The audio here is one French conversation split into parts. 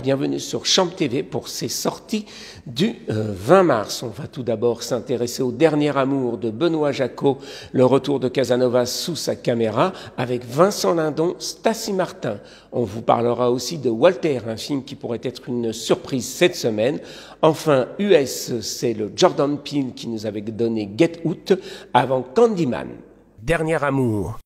bienvenue sur Champ TV pour ces sorties du 20 mars. On va tout d'abord s'intéresser au dernier amour de Benoît Jacquot, le retour de Casanova sous sa caméra avec Vincent Lindon, Stacy Martin. On vous parlera aussi de Walter, un film qui pourrait être une surprise cette semaine. Enfin, US, c'est le Jordan Peele qui nous avait donné Get Out avant Candyman. Dernier amour.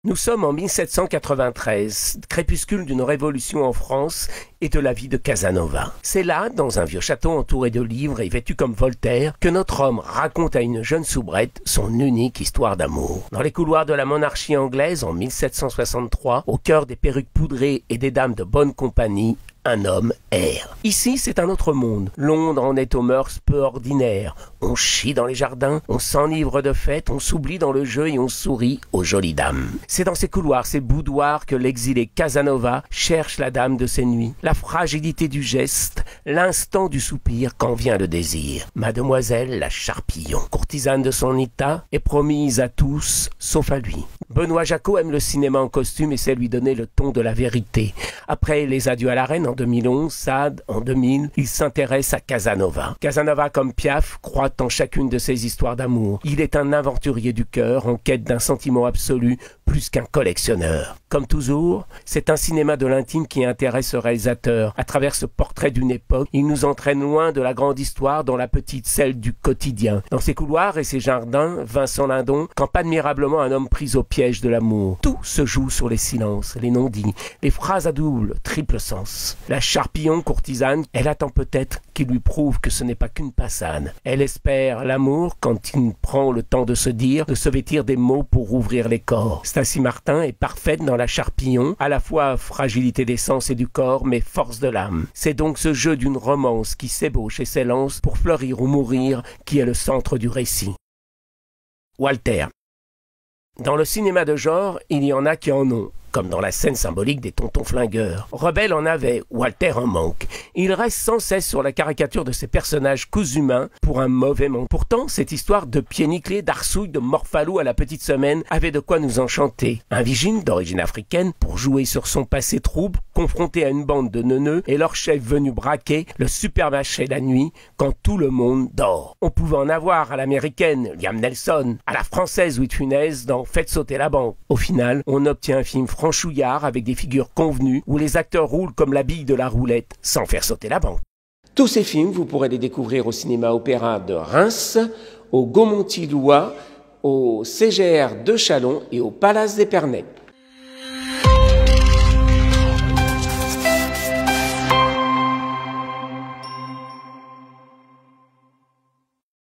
Nous sommes en 1793, crépuscule d'une révolution en France et de la vie de Casanova. C'est là, dans un vieux château entouré de livres et vêtu comme Voltaire, que notre homme raconte à une jeune soubrette son unique histoire d'amour. Dans les couloirs de la monarchie anglaise, en 1763, au cœur des perruques poudrées et des dames de bonne compagnie, un homme erre. Ici, c'est un autre monde. Londres en est aux mœurs peu ordinaires. On chie dans les jardins, on s'enivre de fêtes, on s'oublie dans le jeu et on sourit aux jolies dames. C'est dans ces couloirs, ces boudoirs que l'exilé Casanova cherche la dame de ses nuits. La fragilité du geste, l'instant du soupir quand vient le désir. Mademoiselle la Charpillon, courtisane de son état, est promise à tous, sauf à lui. Benoît Jacquot aime le cinéma en costume et sait lui donner le ton de la vérité. Après Les Adieux à la Reine en 2011, Sade en 2000, il s'intéresse à Casanova. Casanova, comme Piaf, croit en chacune de ses histoires d'amour. Il est un aventurier du cœur en quête d'un sentiment absolu plus qu'un collectionneur. Comme toujours, c'est un cinéma de l'intime qui intéresse ce réalisateur. À travers ce portrait d'une époque, il nous entraîne loin de la grande histoire dans la petite celle du quotidien. Dans ses couloirs et ses jardins, Vincent Lindon campe admirablement un homme pris au piège de l'amour. Tout se joue sur les silences, les non-dits, les phrases à double, triple sens. La Charpillon courtisane, elle attend peut-être qu'il lui prouve que ce n'est pas qu'une passade. Elle espère l'amour quand il prend le temps de se dire, de se vêtir des mots pour ouvrir les corps. Stacy Martin est parfaite dans La Charpillon, à la fois fragilité des sens et du corps, mais force de l'âme. C'est donc ce jeu d'une romance qui s'ébauche et s'élance pour fleurir ou mourir qui est le centre du récit. Walter. Dans le cinéma de genre, il y en a qui en ont, comme dans la scène symbolique des tontons flingueurs. Rebelle en avait, Walter en manque. Il reste sans cesse sur la caricature de ces personnages cousus humains pour un mauvais manque. Pourtant, cette histoire de pieds nickelés, d'arsouilles, de morphalou à la petite semaine avait de quoi nous enchanter. Un vigile d'origine africaine, pour jouer sur son passé trouble, confronté à une bande de neuneux et leur chef venu braquer le supermarché la nuit quand tout le monde dort. On pouvait en avoir à l'américaine, Liam Neeson, à la française Louis de Funès dans Faites sauter la banque. Au final, on obtient un film franchouillard avec des figures convenues où les acteurs roulent comme la bille de la roulette sans faire sauter la banque. Tous ces films, vous pourrez les découvrir au cinéma opéra de Reims, au Gaumont-Illois, au CGR de Châlons et au Palace d'Épernay.